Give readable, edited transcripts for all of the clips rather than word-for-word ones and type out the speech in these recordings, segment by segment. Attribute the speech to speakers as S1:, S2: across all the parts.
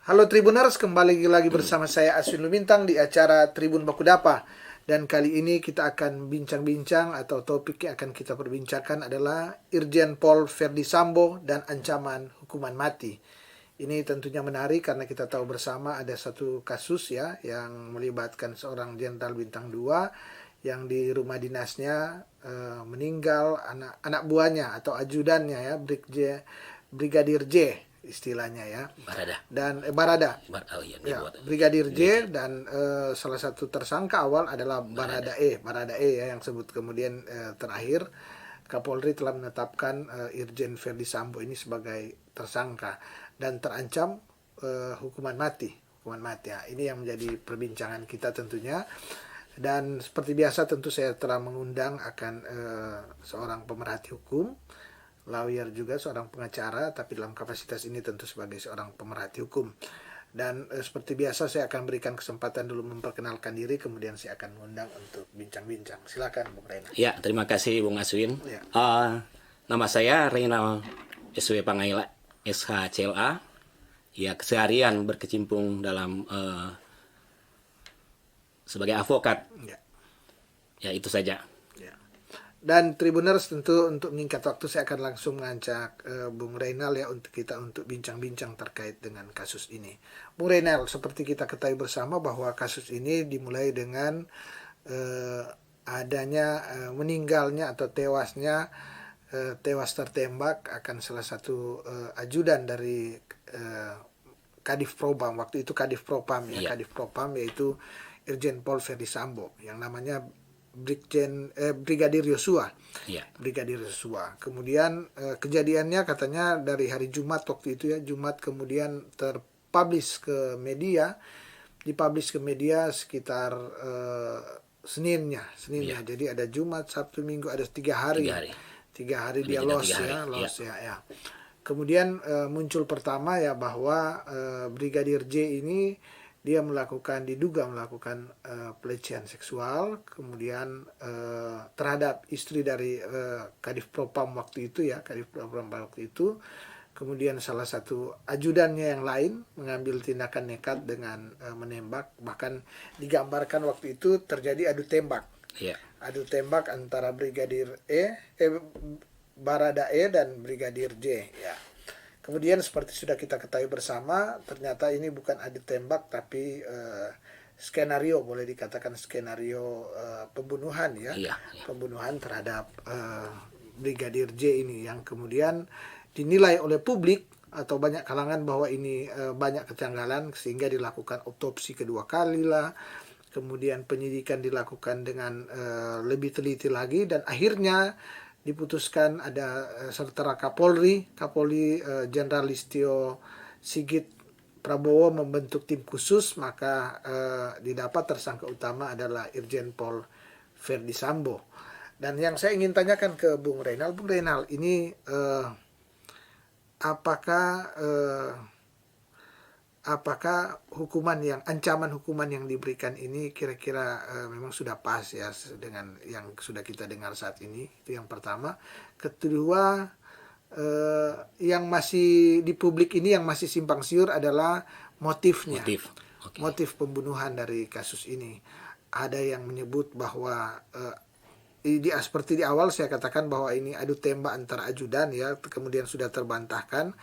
S1: Halo Tribuners, kembali lagi bersama saya Aswin Lumintang di acara Tribun Bakudapa. Dan kali ini kita akan bincang-bincang atau topik yang akan kita perbincangkan adalah Irjen Pol Verdi Sambo dan ancaman hukuman mati. Ini tentunya menarik karena kita tahu bersama ada satu kasus ya yang melibatkan seorang Jenderal Bintang 2 yang di rumah dinasnya meninggal anak buahnya atau ajudannya ya, Brigadir J istilahnya ya. Barada. Brigadir J dan salah satu tersangka awal adalah Barada E ya yang sebut kemudian terakhir Kapolri telah menetapkan Irjen Verdi Sambo ini sebagai tersangka dan terancam hukuman mati ya. Ini yang menjadi perbincangan kita tentunya. Dan seperti biasa tentu saya telah mengundang akan seorang pemerhati hukum, lawyer juga, seorang pengacara, tapi dalam kapasitas ini tentu sebagai seorang pemerhati hukum. Dan seperti biasa saya akan berikan kesempatan dulu memperkenalkan diri, kemudian saya akan mengundang untuk bincang-bincang. Silakan Bung Reynal.
S2: Ya, terima kasih Bung Aswin.
S1: Ya.
S2: Nama saya Reynal SW Pangaila, SHCLA. Ya, keseharian berkecimpung dalam sebagai advokat. Ya, itu saja.
S1: Ya. Dan Tribuners, tentu untuk meningkat waktu saya akan langsung mengajak Bung Reynal ya untuk bincang-bincang terkait dengan kasus ini. Bung Reynal, seperti kita ketahui bersama bahwa kasus ini dimulai dengan adanya meninggalnya atau tewas tertembak akan salah satu ajudan dari Kadif Propam, waktu itu Kadif Propam ya, Kadif Propam yaitu Irjen Pol Verdi Sambo yang namanya Brigadir Yosua. Brigadir Yosua. Kemudian kejadiannya katanya dari hari Jumat waktu itu ya, Jumat kemudian dipublish ke media sekitar Seninnya. Jadi ada Jumat, Sabtu, Minggu, ada 3 hari. 3 hari dia loss ya. Kemudian muncul pertama ya bahwa Brigadir J ini dia diduga melakukan pelecehan seksual, kemudian terhadap istri dari Kadif Propam waktu itu ya, kemudian salah satu ajudannya yang lain mengambil tindakan nekat dengan menembak, bahkan digambarkan waktu itu terjadi adu tembak antara Barada E dan Brigadir J ya. Kemudian seperti sudah kita ketahui bersama, ternyata ini bukan adu tembak tapi skenario, boleh dikatakan skenario pembunuhan ya. Pembunuhan terhadap Brigadir J ini yang kemudian dinilai oleh publik atau banyak kalangan bahwa ini banyak kejanggalan sehingga dilakukan otopsi kedua kali lah. Kemudian penyidikan dilakukan dengan lebih teliti lagi dan akhirnya diputuskan ada setelah Kapolri Jenderal Listio Sigit Prabowo membentuk tim khusus, maka didapat tersangka utama adalah Irjen Pol Verdi Sambo. Dan yang saya ingin tanyakan ke Bung Reynal, ini apakah ancaman hukuman yang diberikan ini kira-kira memang sudah pas ya dengan yang sudah kita dengar saat ini? Itu yang pertama. Kedua, yang masih di publik ini yang masih simpang siur adalah motifnya. Motif pembunuhan dari kasus ini. Ada yang menyebut bahwa seperti di awal saya katakan bahwa ini adu tembak antara ajudan ya, kemudian sudah terbantahkan.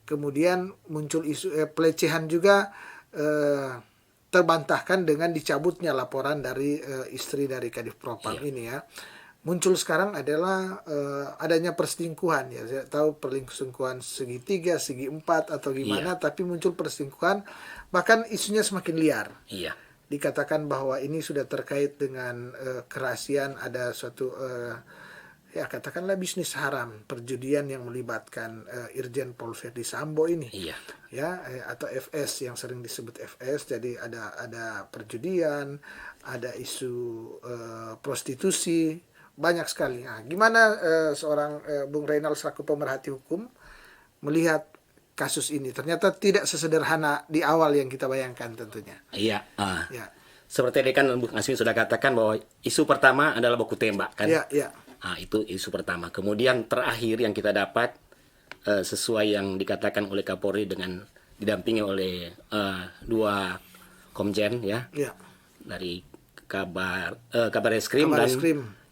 S1: Kemudian muncul isu pelecehan juga terbantahkan dengan dicabutnya laporan dari istri dari Kadif Propam ini ya. Muncul sekarang adalah adanya perselingkuhan ya. Saya tahu perselingkuhan segi 3, segi 4 atau gimana, tapi muncul perselingkuhan, bahkan isunya semakin liar. Dikatakan bahwa ini sudah terkait dengan kerahasiaan, ada suatu ya katakanlah bisnis haram, perjudian yang melibatkan Irjen Pol Verdi Sambo ini, ya atau FS yang sering disebut FS. Jadi ada perjudian, ada isu prostitusi, banyak sekali. Nah, gimana seorang Bung Reynal selaku pemerhati hukum melihat kasus ini? Ternyata tidak sesederhana di awal yang kita bayangkan tentunya.
S2: Ya. Seperti tadi kan Bung Aswin sudah katakan bahwa isu pertama adalah baku tembak kan. Nah, itu isu pertama. Kemudian terakhir yang kita dapat sesuai yang dikatakan oleh Kapolri dengan didampingi oleh dua komjen ya,
S1: Ya.
S2: dari Kabar Eskrim dan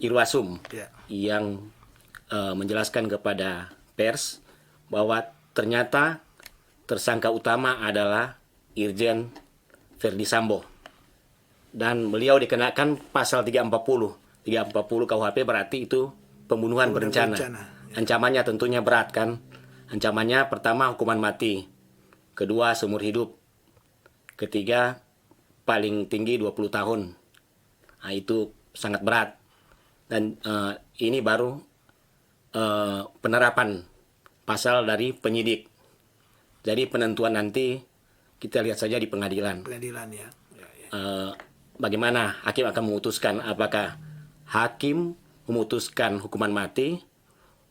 S2: Irwasum
S1: Ya.
S2: yang menjelaskan kepada pers bahwa ternyata tersangka utama adalah Irjen Verdi Sambo dan beliau dikenakan pasal 340 KUHP, berarti itu pembunuhan berencana. Ya. Ancamannya tentunya berat kan. Ancamannya pertama hukuman mati, kedua seumur hidup, ketiga paling tinggi 20 tahun. Nah, itu sangat berat. Dan ini baru penerapan pasal dari penyidik. Jadi penentuan nanti kita lihat saja di pengadilan.
S1: Pengadilan ya.
S2: Bagaimana hakim akan memutuskan, apakah hakim memutuskan hukuman mati,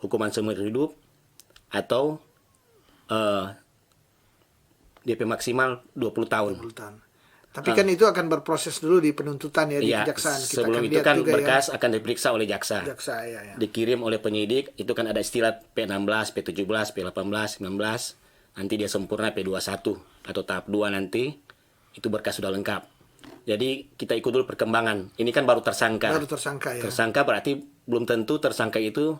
S2: hukuman seumur hidup, atau DP maksimal 20 tahun.
S1: 20 tahun. Tapi kan itu akan berproses dulu di penuntutan ya, di kejaksaan. Kita
S2: sebelum
S1: akan
S2: itu kan
S1: juga
S2: berkas akan diperiksa oleh jaksa.
S1: Ya.
S2: Dikirim oleh penyidik, itu kan ada istilah P16, P17, P18, 19. Nanti dia sempurna P21 atau tahap 2 nanti. Itu berkas sudah lengkap. Jadi kita ikut dulu perkembangan. Ini kan baru tersangka.
S1: Baru tersangka ya.
S2: Tersangka berarti belum tentu tersangka itu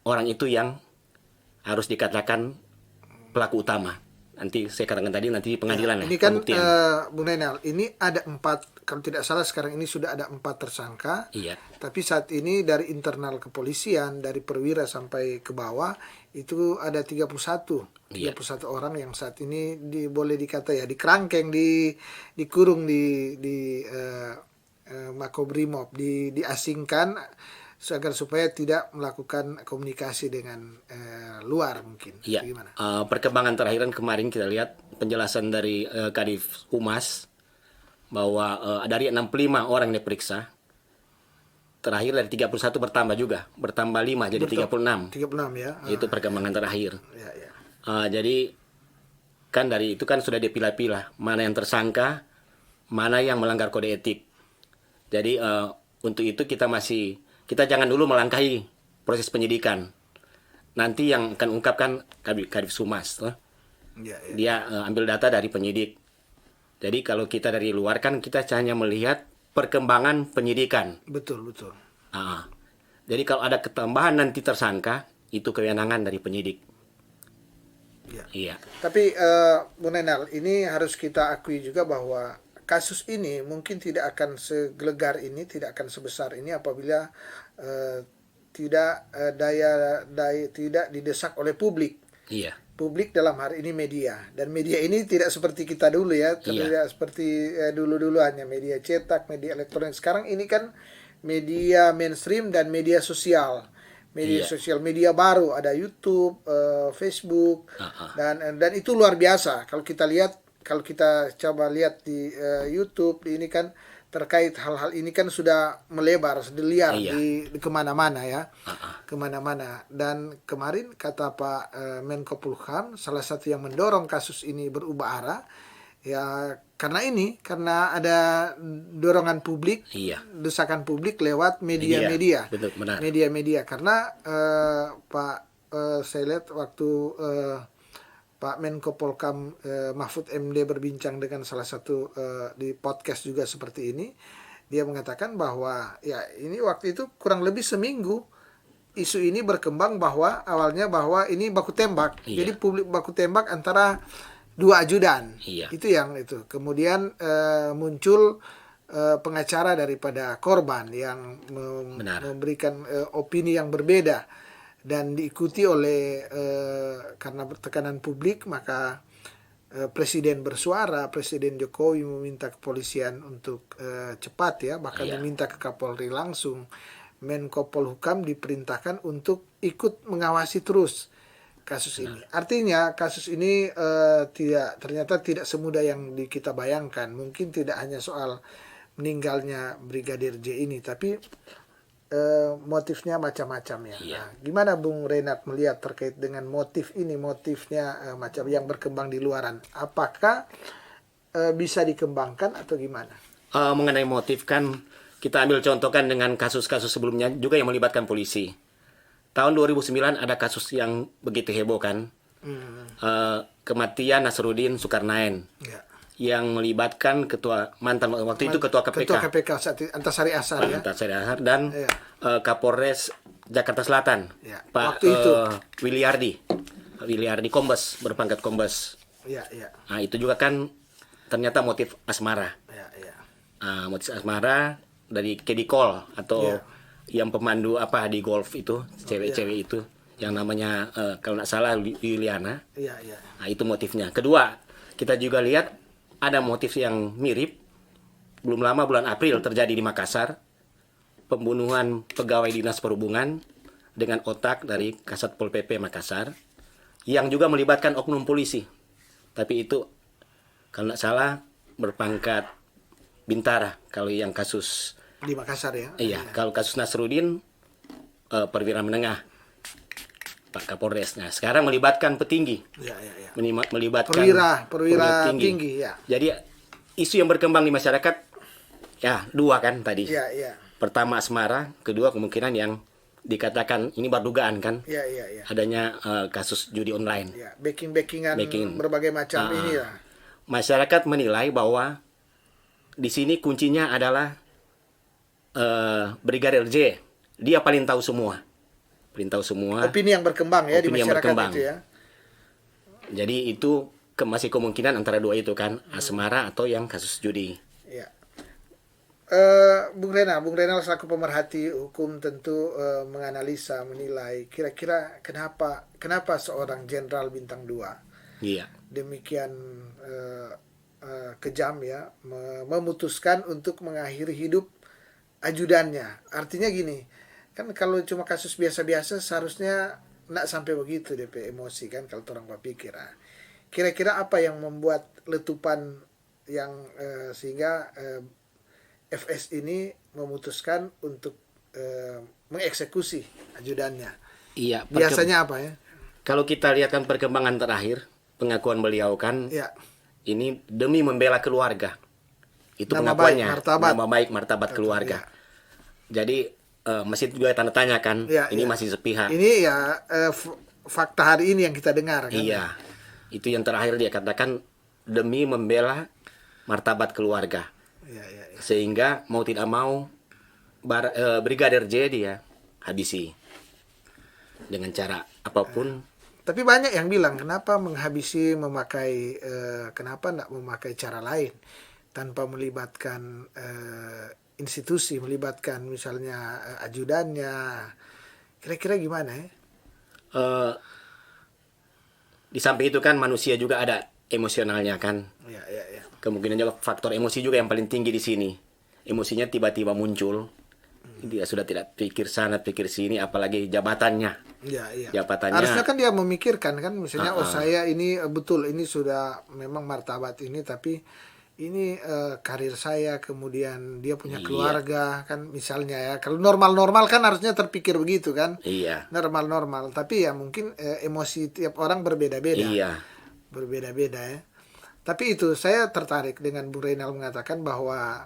S2: orang itu yang harus dikatakan pelaku utama. Nanti saya katakan tadi nanti di pengadilan
S1: ini kan Bung Renal, ini ada 4, kalau tidak salah sekarang ini sudah ada 4 tersangka.
S2: Iya.
S1: Tapi saat ini dari internal kepolisian, dari perwira sampai ke bawah itu ada 31 orang yang saat ini boleh dikata ya dikerangkeng, dikurung di Makobrimob, diasingkan agar supaya tidak melakukan komunikasi dengan luar mungkin.
S2: Iya.
S1: Gimana?
S2: Perkembangan terakhir kemarin kita lihat penjelasan dari Kadif Humas bahwa dari 65 orang yang diperiksa, terakhir dari 31 bertambah 5 jadi 36.
S1: 36 ya.
S2: Itu perkembangan terakhir.
S1: Ya.
S2: Jadi kan dari itu kan sudah dipilah-pilah mana yang tersangka, mana yang melanggar kode etik. Jadi untuk itu kita jangan dulu melangkahi proses penyidikan. Nanti yang akan ungkapkan Kadif Humas. Dia ambil data dari penyidik. Jadi kalau kita dari luar kan kita hanya melihat perkembangan penyidikan.
S1: Betul.
S2: Jadi kalau ada ketambahan nanti tersangka, itu kewenangan dari penyidik.
S1: Ya.
S2: Iya.
S1: Tapi Bu Nenal, ini harus kita akui juga bahwa kasus ini mungkin tidak akan segelegar ini, tidak akan sebesar ini apabila tidak tidak didesak oleh publik.
S2: Iya.
S1: Publik dalam hari ini media, dan media ini tidak seperti kita dulu ya, tidak seperti dulu hanya media cetak, media elektronik. Sekarang ini kan media mainstream dan media sosial. Media baru, ada YouTube, Facebook, dan itu luar biasa. Kalau kita coba lihat di YouTube, ini kan terkait hal-hal ini kan sudah melebar, sudah liar di kemana-mana ya, kemana-mana. Dan kemarin kata Pak Menko Polhukam, salah satu yang mendorong kasus ini berubah arah ya karena ada dorongan publik, desakan publik lewat media-media, karena saya lihat waktu Pak Menko Polhukam Mahfud MD berbincang dengan salah satu di podcast juga seperti ini, dia mengatakan bahwa ya ini waktu itu kurang lebih seminggu isu ini berkembang bahwa awalnya bahwa ini baku tembak, jadi publik baku tembak antara 2 ajudan, itu kemudian muncul pengacara daripada korban yang memberikan opini yang berbeda. Dan diikuti oleh karena tekanan publik, maka Presiden bersuara, Presiden Jokowi meminta kepolisian untuk cepat ya, bahkan meminta ke Kapolri langsung. Menko Polhukam diperintahkan untuk ikut mengawasi terus kasus ini. Artinya kasus ini ternyata tidak semudah yang kita bayangkan. Mungkin tidak hanya soal meninggalnya Brigadir J ini, tapi motifnya macam-macam ya. Nah, gimana Bung Renat melihat terkait dengan motif ini, motifnya macam yang berkembang di luaran? Apakah bisa dikembangkan atau gimana?
S2: Mengenai motif kan kita ambil contohkan dengan kasus-kasus sebelumnya juga yang melibatkan polisi. Tahun 2009 ada kasus yang begitu heboh kan, kematian Nasruddin Zulkarnain
S1: Ya.
S2: yang melibatkan mantan waktu itu ketua KPK,
S1: Ketua KPK saat itu, Antasari Ashar ya.
S2: Antasari Ashar dan
S1: Iya.
S2: Kapolres Jakarta Selatan,
S1: Ya,
S2: Pak
S1: waktu itu.
S2: Wiliardi Kombes, berpangkat Kombes.
S1: Iya, iya.
S2: Nah, itu juga kan ternyata motif asmara.
S1: Iya, iya.
S2: Motif asmara dari Caddy Cole atau
S1: Iya.
S2: yang pemandu di golf itu, cewek-cewek itu yang namanya kalau nggak salah Liliana.
S1: Iya, iya.
S2: Nah, itu motifnya. Kedua, kita juga lihat ada motif yang mirip. Belum lama bulan April terjadi di Makassar, pembunuhan pegawai Dinas Perhubungan dengan otak dari Kasat Pol PP Makassar yang juga melibatkan oknum polisi. Tapi itu kalau nggak salah berpangkat Bintara kalau yang kasus.
S1: Di Makassar ya.
S2: Iya, kalau kasus Nasruddin perwira menengah Pak Kapolres. Nah, sekarang melibatkan petinggi.
S1: Iya, iya, iya.
S2: Melibatkan
S1: Perwira tinggi ya.
S2: Jadi isu yang berkembang di masyarakat ya dua kan tadi.
S1: Iya, iya.
S2: Pertama asmara, kedua kemungkinan yang dikatakan ini baru dugaan kan
S1: Iya, iya, iya.
S2: adanya kasus judi online.
S1: Ya, backing-backingan berbagai macam ini ya.
S2: Masyarakat menilai bahwa di sini kuncinya adalah Brigadir J. Dia paling tahu semua.
S1: Opini yang berkembang ya di
S2: Opini yang
S1: masyarakat
S2: berkembang.
S1: itu ya.
S2: Jadi itu masih kemungkinan antara dua itu kan, asmara atau yang kasus judi.
S1: Ya. Bung Renal selaku pemerhati hukum tentu menganalisa, menilai kira-kira kenapa seorang jenderal bintang 2
S2: Iya.
S1: demikian kejam ya memutuskan untuk mengakhiri hidup ajudannya. Artinya gini, kan kalau cuma kasus biasa-biasa seharusnya nggak sampai begitu DP emosi kan kalau orang berpikir. Kira-kira apa yang membuat letupan yang sehingga FS ini memutuskan untuk mengeksekusi ajudannya.
S2: Iya.
S1: Biasanya apa ya?
S2: Kalau kita lihat kan perkembangan terakhir, pengakuan beliau kan
S1: Ya.
S2: ini demi membela keluarga. Itu
S1: Nama
S2: pengakuannya.
S1: baik, martabat.
S2: Nama baik, martabat keluarga.
S1: Ya.
S2: Jadi masih juga tanda tanya kan,
S1: Ya,
S2: ini
S1: ya.
S2: masih sepihak.
S1: Ini ya fakta hari ini yang kita dengar kan.
S2: Iya. Itu yang terakhir dia katakan demi membela martabat keluarga.
S1: Iya, iya, iya.
S2: Sehingga mau tidak mau Brigadir J dia habisi dengan cara apapun.
S1: Tapi banyak yang bilang kenapa menghabisi kenapa tidak memakai cara lain tanpa melibatkan institusi, melibatkan misalnya ajudannya. Kira-kira gimana ya?
S2: Di samping itu kan manusia juga ada emosionalnya kan.
S1: Ya, ya, ya.
S2: Kemungkinan juga faktor emosi juga yang paling tinggi di sini. Emosinya tiba-tiba muncul. Dia sudah tidak pikir sana, pikir sini, apalagi jabatannya.
S1: Ya, ya.
S2: Jabatannya.
S1: Harusnya kan dia memikirkan kan, misalnya saya ini betul ini sudah memang martabat ini, tapi ini karir saya, kemudian dia punya keluarga kan misalnya ya. Kalau normal-normal kan harusnya terpikir begitu kan.
S2: Iya.
S1: Normal-normal, tapi ya mungkin emosi tiap orang berbeda-beda.
S2: Iya.
S1: Berbeda-beda ya. Tapi itu saya tertarik dengan Bu Reynal mengatakan bahwa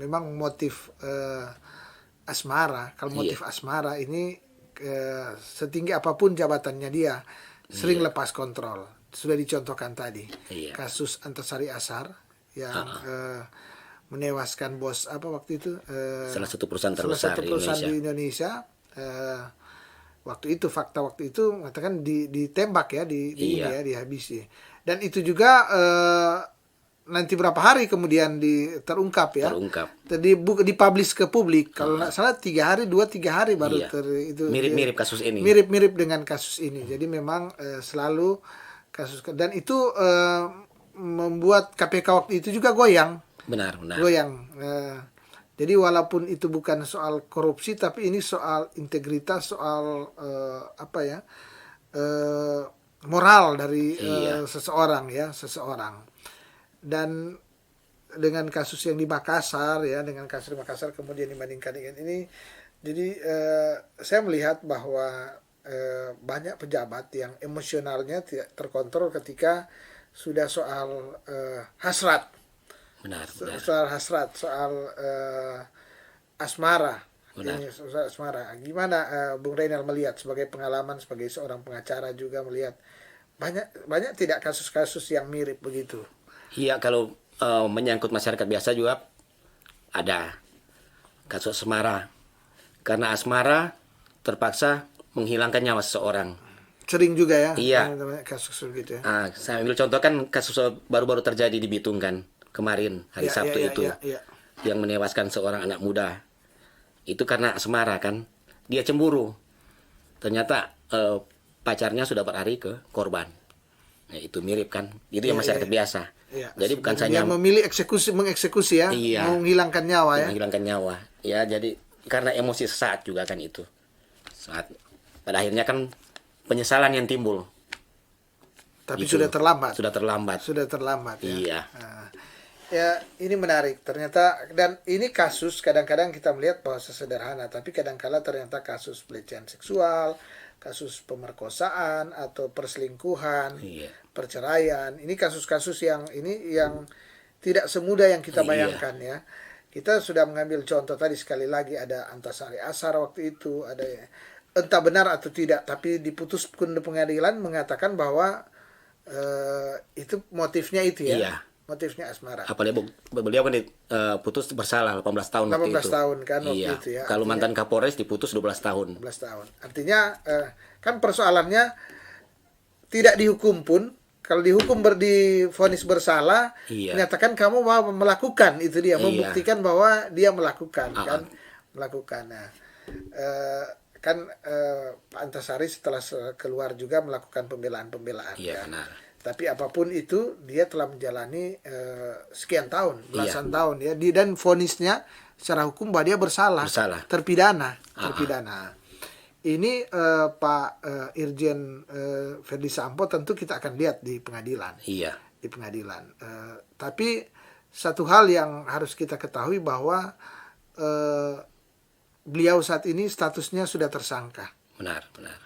S1: memang motif asmara, kalau motif asmara ini setinggi apapun jabatannya dia sering lepas kontrol. Sudah dicontohkan tadi. Kasus Antasari Ashar yang menewaskan bos apa waktu itu
S2: salah satu perusahaan
S1: salah
S2: terbesar
S1: satu perusahaan
S2: di
S1: di Indonesia. Waktu itu fakta waktu itu mengatakan ditembak ya ini ya dihabisi. Dan itu juga nanti berapa hari kemudian terungkap ya. Dipublish ke publik. Kalau nggak salah 2-3 hari baru itu
S2: mirip-mirip kasus ini.
S1: Mirip-mirip dengan kasus ini. Jadi memang selalu kasus dan itu membuat KPK waktu itu juga goyang.
S2: Benar.
S1: Goyang. Jadi walaupun itu bukan soal korupsi, tapi ini soal integritas, soal moral dari seseorang. Dan dengan kasus yang di Makassar ya, dengan kasus di Makassar kemudian dibandingkan dengan ini, jadi saya melihat bahwa banyak pejabat yang emosionalnya tidak terkontrol ketika sudah soal hasrat.
S2: Benar.
S1: Soal hasrat, soal asmara. Soal asmara. Gimana Bung Reynal melihat sebagai pengalaman sebagai seorang pengacara juga melihat banyak tidak kasus-kasus yang mirip begitu.
S2: Iya, kalau menyangkut masyarakat biasa juga ada kasus asmara. Karena asmara terpaksa menghilangkan nyawa seseorang.
S1: Sering juga ya.
S2: Iya.
S1: Kasus begitu ya.
S2: Saya ambil contoh kan kasus baru-baru terjadi di Bitung kan kemarin hari Sabtu itu yang menewaskan seorang anak muda. Itu karena asmara kan, dia cemburu. Ternyata pacarnya sudah berlari ke korban. Nah, itu mirip kan? Itu yang masyarakat biasa.
S1: Iya.
S2: Jadi bukan
S1: Dia
S2: saja
S1: memilih mengeksekusi ya,
S2: Iya.
S1: menghilangkan nyawa ya.
S2: menghilangkan nyawa. Ya, jadi karena emosi sesaat juga kan itu. Saat pada akhirnya kan penyesalan yang timbul.
S1: Tapi
S2: Gitu.
S1: sudah terlambat.
S2: Sudah terlambat.
S1: Sudah terlambat ya.
S2: Iya.
S1: Nah, ya ini menarik ternyata, dan ini kasus kadang-kadang kita melihat bahwa sesederhana, tapi kadang-kala ternyata kasus pelecehan seksual, kasus pemerkosaan atau perselingkuhan,
S2: Iya.
S1: perceraian. Ini kasus-kasus yang tidak semudah yang kita
S2: Iya.
S1: bayangkan ya. Kita sudah mengambil contoh tadi, sekali lagi ada Antasari Ashar waktu itu, ada entah benar atau tidak, tapi diputuskan di pengadilan mengatakan bahwa itu motifnya itu ya.
S2: Iya.
S1: Motifnya asmara.
S2: Apalagi beliau kan putus bersalah 18 tahun waktu
S1: 18
S2: itu.
S1: tahun kan waktu
S2: Iya.
S1: itu ya.
S2: Kalau mantan Kapolres diputus 12 tahun.
S1: 12 tahun. Artinya kan persoalannya tidak dihukum pun, kalau dihukum divonis bersalah,
S2: Iya.
S1: menyatakan kamu mau melakukan, itu dia,
S2: Iya.
S1: membuktikan bahwa dia melakukan kan, melakukan. Nah, kan Pak Antasari setelah keluar juga melakukan pembelaan-pembelaan.
S2: Iya,
S1: kan.
S2: benar.
S1: Tapi apapun itu, dia telah menjalani sekian tahun, belasan
S2: Iya.
S1: tahun ya. Dan vonisnya secara hukum bahwa dia bersalah, terpidana. Ini Pak Irjen Verdi Sambo tentu kita akan lihat di pengadilan.
S2: Iya.
S1: Di pengadilan. Tapi satu hal yang harus kita ketahui bahwa beliau saat ini statusnya sudah tersangka.
S2: Benar, benar.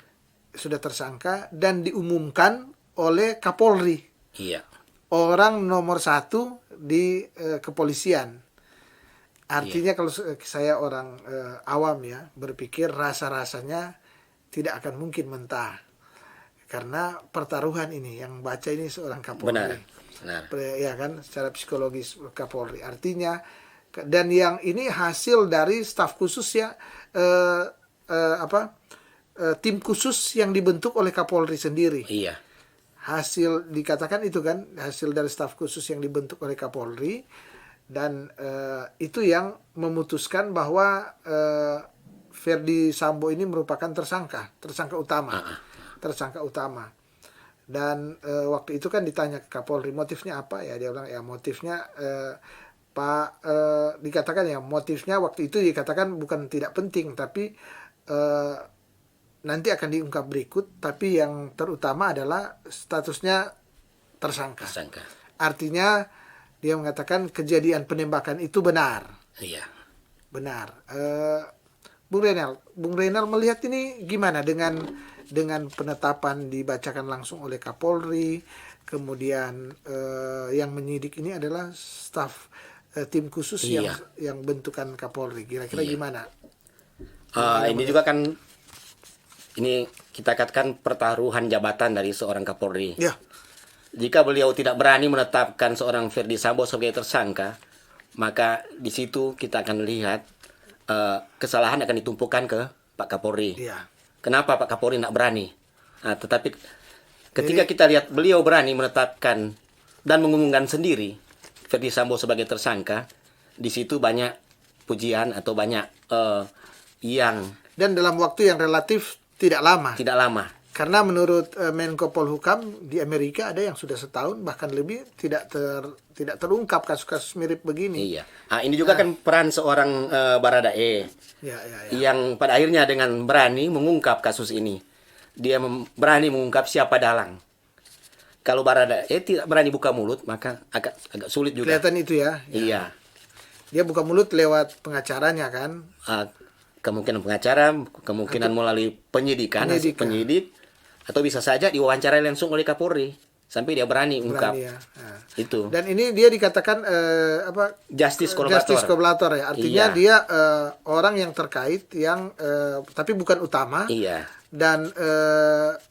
S1: Sudah tersangka dan diumumkan oleh Kapolri.
S2: Iya.
S1: Orang nomor 1 di kepolisian. Artinya kalau saya orang awam ya, berpikir rasa-rasanya tidak akan mungkin mentah. Karena pertaruhan ini, yang baca ini seorang Kapolri.
S2: Benar.
S1: Ya kan, secara psikologis Kapolri. Artinya, dan yang ini hasil dari staf khusus ya, tim khusus yang dibentuk oleh Kapolri sendiri.
S2: Iya.
S1: Hasil dikatakan itu kan, hasil dari staf khusus yang dibentuk oleh Kapolri. Dan itu yang memutuskan bahwa Verdi Sambo ini merupakan tersangka utama. Tersangka utama. Dan waktu itu kan ditanya ke Kapolri, motifnya apa ya? Dia bilang ya motifnya dikatakan ya motifnya waktu itu dikatakan bukan tidak penting, tapi nanti akan diungkap berikut. Tapi yang terutama adalah statusnya tersangka. Artinya dia mengatakan kejadian penembakan itu benar.
S2: Iya.
S1: Benar. Bung Renal melihat ini gimana dengan penetapan dibacakan langsung oleh Kapolri, kemudian yang menyidik ini adalah staf tim khusus yang bentukan Kapolri. Kira-kira gimana?
S2: Ini juga kan ini kita katakan pertaruhan jabatan dari seorang Kapolri.
S1: Ya.
S2: Jika beliau tidak berani menetapkan seorang Verdi Sambo sebagai tersangka, maka di situ kita akan lihat kesalahan akan ditumpukan ke Pak Kapolri.
S1: Iya.
S2: Kenapa Pak Kapolri tidak berani? Tetapi ketika kita lihat beliau berani menetapkan dan mengumumkan sendiri Verdi Sambo sebagai tersangka, di situ banyak pujian atau banyak yang
S1: dan dalam waktu yang relatif tidak lama.
S2: Tidak lama.
S1: Karena menurut Menko Polhukam di Amerika ada yang sudah setahun bahkan lebih tidak terungkap kasus-kasus mirip begini.
S2: Iya. Ini juga kan peran seorang Baradae yang pada akhirnya dengan berani mengungkap kasus ini, dia berani mengungkap siapa dalang. Kalau Baradae tidak berani buka mulut, maka agak sulit juga.
S1: Kelihatan itu ya.
S2: Iya.
S1: Dia buka mulut lewat pengacaranya kan.
S2: Kemungkinan pengacara, kemungkinan melalui penyidik, atau bisa saja diwawancarai langsung oleh Kapolri sampai dia berani ungkap.
S1: Ya.
S2: Itu.
S1: Dan ini dia dikatakan
S2: justice
S1: collaborator ya. Artinya dia orang yang terkait yang tapi bukan utama.
S2: Iya.
S1: dan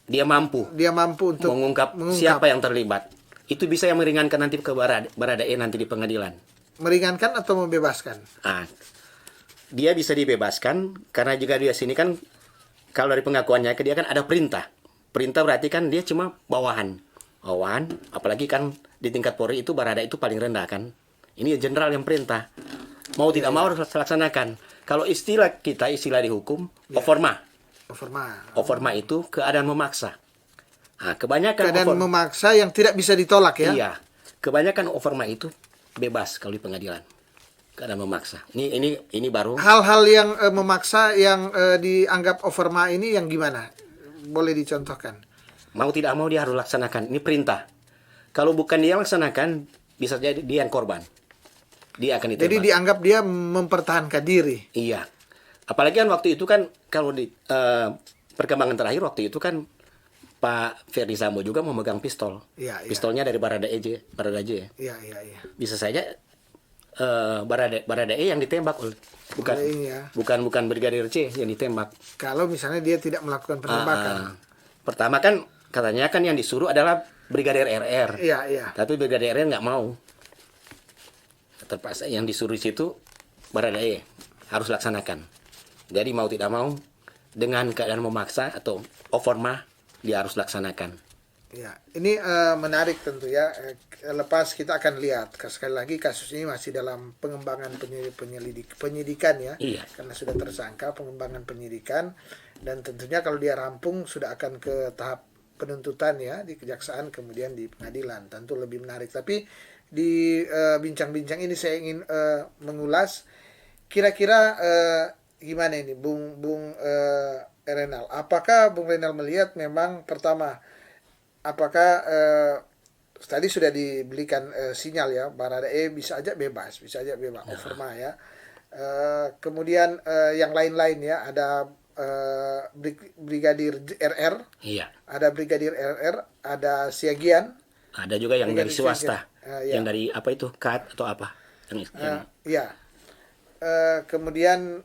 S2: Dia mampu
S1: dia mampu untuk
S2: mengungkap siapa yang terlibat. Itu bisa yang meringankan nanti ke Baradae nanti di pengadilan.
S1: meringankan atau membebaskan.
S2: Ah, dia bisa dibebaskan karena juga dia sini kan kalau dari pengakuannya dia kan ada perintah. Perintah berarti kan dia cuma bawahan. Bawahan, apalagi kan di tingkat Polri itu Baradae itu paling rendah kan. Ini jenderal yang perintah. Mau tidak mau harus laksanakan. Kalau istilah di hukum, oforma. Oforma itu keadaan memaksa. Nah, kebanyakan
S1: Keadaan memaksa yang tidak bisa ditolak ya.
S2: Iya. Kebanyakan oforma itu bebas kalau di pengadilan. Keadaan memaksa. Ini baru.
S1: Hal-hal yang memaksa yang dianggap overma ini yang gimana? Boleh dicontohkan?
S2: Mau tidak mau dia harus laksanakan. Ini perintah. Kalau bukan dia laksanakan, bisa jadi dia yang korban. Dia akan ditembak.
S1: Jadi dianggap dia mempertahankan diri.
S2: Iya. Apalagi kan waktu itu kan kalau di perkembangan terakhir waktu itu kan Pak Ferdi Sambo juga memegang pistol.
S1: Iya, iya.
S2: Pistolnya dari Baradae.
S1: Iya, iya, iya.
S2: Bisa saja Baradae yang ditembak bukan Brigadir C yang ditembak.
S1: Kalau misalnya dia tidak melakukan penembakan.
S2: Pertama kan katanya kan yang disuruh adalah Brigadir RR.
S1: Iya, iya.
S2: Tapi Brigadir RR nggak mau. Terpaksa yang disuruh di situ Baradae harus laksanakan. Jadi mau tidak mau dengan keadaan memaksa atau oforma dia harus laksanakan.
S1: Ya, ini menarik tentu ya. Lepas kita akan lihat sekali lagi kasus ini masih dalam pengembangan penyidikan ya.
S2: Iya.
S1: Karena sudah tersangka pengembangan penyidikan dan tentunya kalau dia rampung sudah akan ke tahap penuntutan ya di kejaksaan kemudian di pengadilan. Tentu lebih menarik. Tapi di bincang-bincang ini saya ingin mengulas kira-kira gimana ini Bung Renal. Apakah Bung Renal melihat memang pertama apakah tadi sudah diberikan sinyal ya Baradae bisa aja bebas overma ya. Kemudian yang lain-lain ya ada Brigadir RR.
S2: Iya.
S1: Ada Brigadir RR, ada Siagian.
S2: Ada juga yang dari swasta.
S1: Ya.
S2: Yang dari apa itu? KAT atau apa?
S1: Ya. Kemudian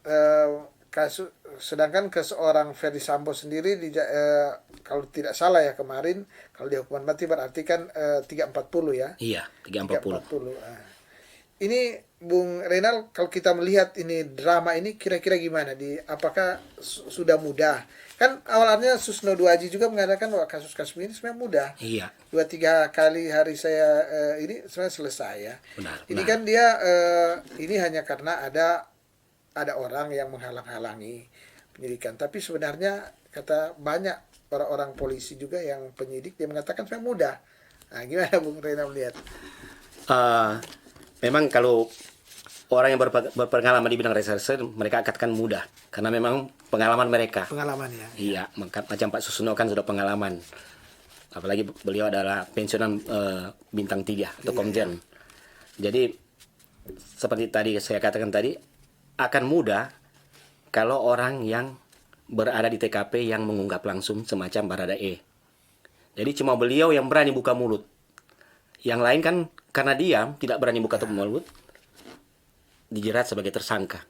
S1: kasus sedangkan ke seorang Ferdi Sambo sendiri kalau tidak salah ya kemarin kalau dia hukuman mati berarti kan 340 ya.
S2: Iya, 340.
S1: Ini Bung Renal kalau kita melihat ini drama ini kira-kira gimana apakah sudah mudah? Kan awalnya Susno Duaji juga mengatakan bahwa kasus-kasus ini sebenarnya mudah.
S2: Iya.
S1: 2-3 kali hari saya ini sebenarnya selesai ya.
S2: Benar.
S1: Ini kan dia ini hanya karena ada orang yang menghalang-halangi penyidikan. Tapi sebenarnya kata banyak orang-orang polisi juga yang penyidik dia mengatakan sebenarnya mudah. Nah, gimana Bung Renal melihat?
S2: Memang kalau orang yang berpengalaman di bidang reserse mereka katakan mudah karena memang pengalaman mereka.
S1: Pengalamannya.
S2: Iya, macam Pak Susno kan sudah pengalaman. Apalagi beliau adalah pensiunan bintang 3 atau Komjen. Jadi seperti tadi saya katakan tadi akan mudah kalau orang yang berada di TKP yang mengungkap langsung semacam Baradae. Jadi cuma beliau yang berani buka mulut. Yang lain kan karena diam tidak berani buka mulut dijerat sebagai tersangka.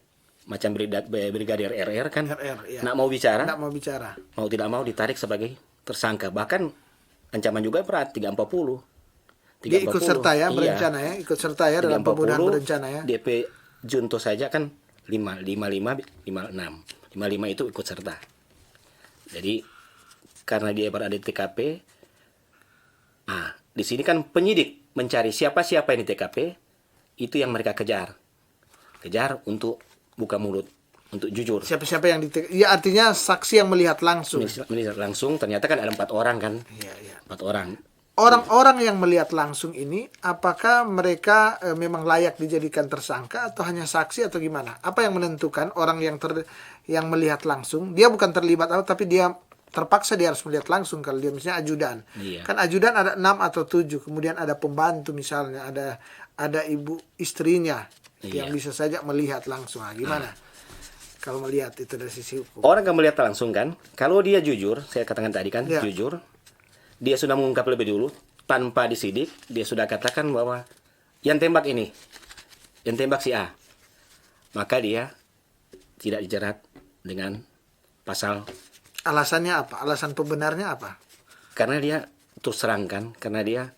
S2: Macam Brigadir RR kan
S1: ya.
S2: Nak mau bicara. Mau tidak mau ditarik sebagai tersangka. Bahkan ancaman juga berat 340.
S1: Dia ikut serta ya berencana ya, ikut serta ya dalam pembunuhan berencana ya.
S2: DP Junto saja kan 55 56. 55 itu ikut serta. Jadi karena dia berada di TKP, di sini kan penyidik mencari siapa-siapa yang di TKP, itu yang mereka kejar untuk buka mulut, untuk jujur.
S1: Siapa-siapa yang ya artinya saksi yang melihat langsung.
S2: Melihat langsung, ternyata kan ada 4 orang kan.
S1: Iya.
S2: 4 orang.
S1: Orang-orang yang melihat langsung ini, apakah mereka memang layak dijadikan tersangka atau hanya saksi atau gimana? Apa yang menentukan orang yang melihat langsung? Dia bukan terlibat tapi dia terpaksa dia harus melihat langsung kalau dia misalnya ajudan.
S2: Iya.
S1: Kan ajudan ada 6 atau 7, kemudian ada pembantu misalnya, ada ibu istrinya yang bisa saja melihat langsung. Gimana? Kalau melihat itu dari sisi hukum.
S2: Orang yang melihat langsung kan, kalau dia jujur, saya katakan tadi kan, jujur. Dia sudah mengungkap lebih dulu tanpa disidik, dia sudah katakan bahwa yang tembak ini, yang tembak si A. Maka dia tidak dijerat dengan pasal
S1: Alasannya apa? Alasan pembenarnya apa?
S2: Karena dia terus serang kan, karena dia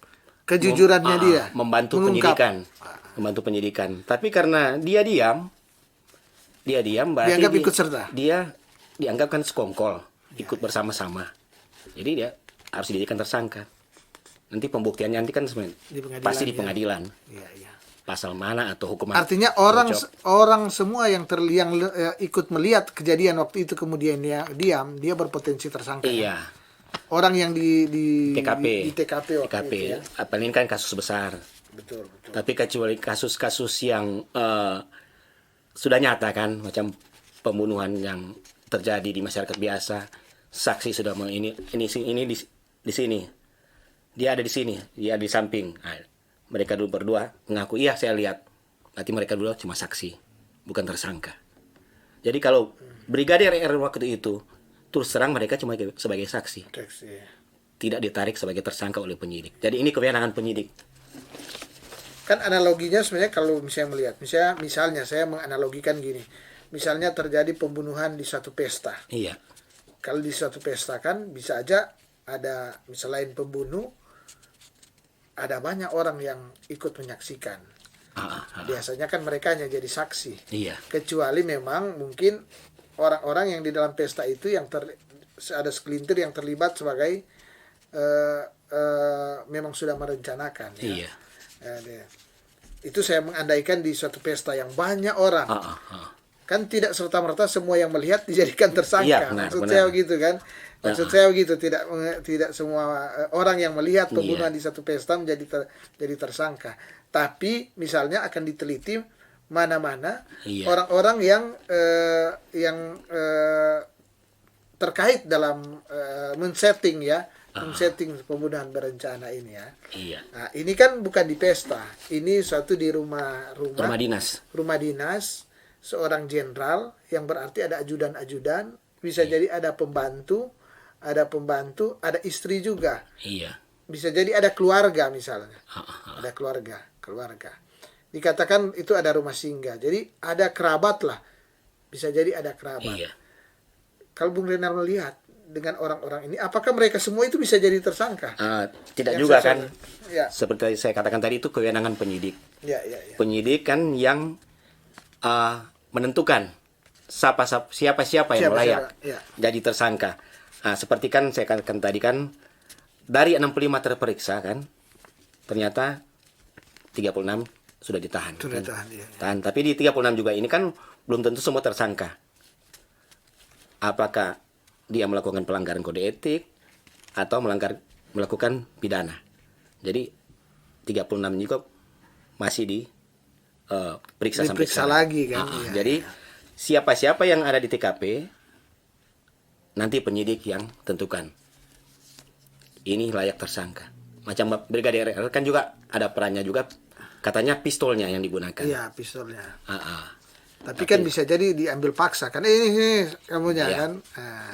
S1: Kejujurannya dia
S2: membantu
S1: mengungkap.
S2: penyidikan. Tapi karena dia diam berarti
S1: Dianggap ikut serta.
S2: dia dianggap kan sekongkol, ikut bersama-sama. Jadi dia harus dijadikan tersangka. Nanti pembuktiannya nanti kan sebenarnya
S1: Di pengadilan,
S2: pasti di
S1: ya.
S2: pengadilan.
S1: Iya, iya.
S2: Pasal mana atau hukum
S1: Artinya orang semua yang ikut melihat kejadian waktu itu kemudian dia diam, dia berpotensi tersangka.
S2: Iya.
S1: Orang yang di
S2: TKP.
S1: di TKP waktu
S2: TKP.
S1: itu ya.
S2: Apa ini kan kasus besar.
S1: Betul, betul.
S2: Tapi kecuali kasus-kasus yang sudah nyata kan, macam pembunuhan yang terjadi di masyarakat biasa, saksi sudah ini di sini, dia ada di sini, dia di samping. Nah, mereka dulu berdua mengaku iya saya lihat, berarti mereka dulu cuma saksi, bukan tersangka. Jadi kalau Brigadir R waktu itu terus terang mereka cuma sebagai saksi, tidak ditarik sebagai tersangka oleh penyidik. Jadi ini kewenangan penyidik.
S1: Kan analoginya sebenarnya kalau misalnya melihat, misalnya saya menganalogikan gini, misalnya terjadi pembunuhan di satu pesta.
S2: Iya.
S1: Kalau di suatu pesta kan bisa aja ada selain pembunuh ada banyak orang yang ikut menyaksikan. Biasanya kan mereka hanya jadi saksi.
S2: Iya.
S1: Kecuali memang mungkin orang-orang yang di dalam pesta itu yang ada segelintir yang terlibat sebagai memang sudah merencanakan. Ya.
S2: Iya.
S1: Itu saya mengandaikan di suatu pesta yang banyak orang. Kan tidak serta-merta semua yang melihat dijadikan tersangka.
S2: Iya, benar,
S1: Maksud
S2: benar.
S1: saya begitu kan. Maksud saya begitu, tidak semua orang yang melihat pembunuhan di satu pesta jadi tersangka. Tapi misalnya akan diteliti mana-mana orang-orang yang terkait dalam men-setting pembunuhan berencana ini ya.
S2: Iya.
S1: Nah, ini kan bukan di pesta. Ini suatu di rumah
S2: dinas.
S1: Rumah dinas seorang jenderal yang berarti ada ajudan-ajudan, bisa jadi ada pembantu, ada istri juga.
S2: Iya.
S1: Bisa jadi ada keluarga misalnya. Ada keluarga. Dikatakan itu ada rumah singgah. Jadi ada kerabat lah. Bisa jadi ada kerabat.
S2: Iya.
S1: Kalau Bung Renal melihat dengan orang-orang ini, apakah mereka semua itu bisa jadi tersangka?
S2: Tidak juga kan.
S1: Ya.
S2: Seperti saya katakan tadi itu kewenangan penyidik.
S1: Ya.
S2: Penyidik kan yang menentukan siapa yang layak jadi tersangka. Seperti kan saya katakan tadi kan dari 65 terperiksa kan ternyata 36 sudah ditahan.
S1: Sudah ditahan, ya.
S2: Tahan. Tapi di 36 juga ini kan belum tentu semua tersangka. Apakah dia melakukan pelanggaran kode etik atau melakukan pidana. Jadi 36 juga masih diperiksa sampai sekarang.
S1: Lagi kan.
S2: Jadi siapa-siapa yang ada di TKP nanti penyidik yang tentukan ini layak tersangka. Macam Brigadir R kan juga ada perannya juga, katanya pistolnya yang digunakan.
S1: Iya, pistolnya. Tapi kan bisa jadi diambil paksa kan. Ini kamunya kan.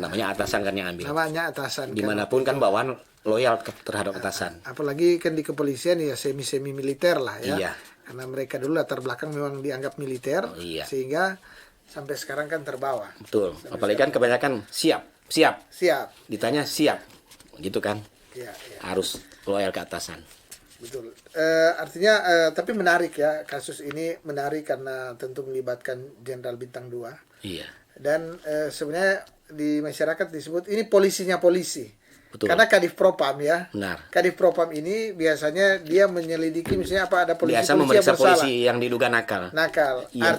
S2: Namanya atasan kan yang ambil.
S1: Namanya atasan.
S2: Dimanapun kan bawaan loyal terhadap atasan.
S1: Apalagi kan di kepolisian ya semi militer lah ya.
S2: Iya.
S1: Karena mereka dulu latar belakang memang dianggap militer, sehingga sampai sekarang kan terbawa.
S2: Betul. Apalagi kan kebanyakan siap. Ditanya siap, gitu kan?
S1: Iya.
S2: Harus loyal ke atasan.
S1: Betul. Artinya tapi menarik ya, kasus ini menarik karena tentu melibatkan Jenderal Bintang 2.
S2: Iya.
S1: Dan sebenarnya di masyarakat disebut ini polisinya polisi.
S2: Betul.
S1: Karena Kadif Propam ya.
S2: Benar.
S1: Kadif Propam ini biasanya dia menyelidiki misalnya apa ada polisi
S2: Biasa memeriksa polisi yang diduga nakal. Yang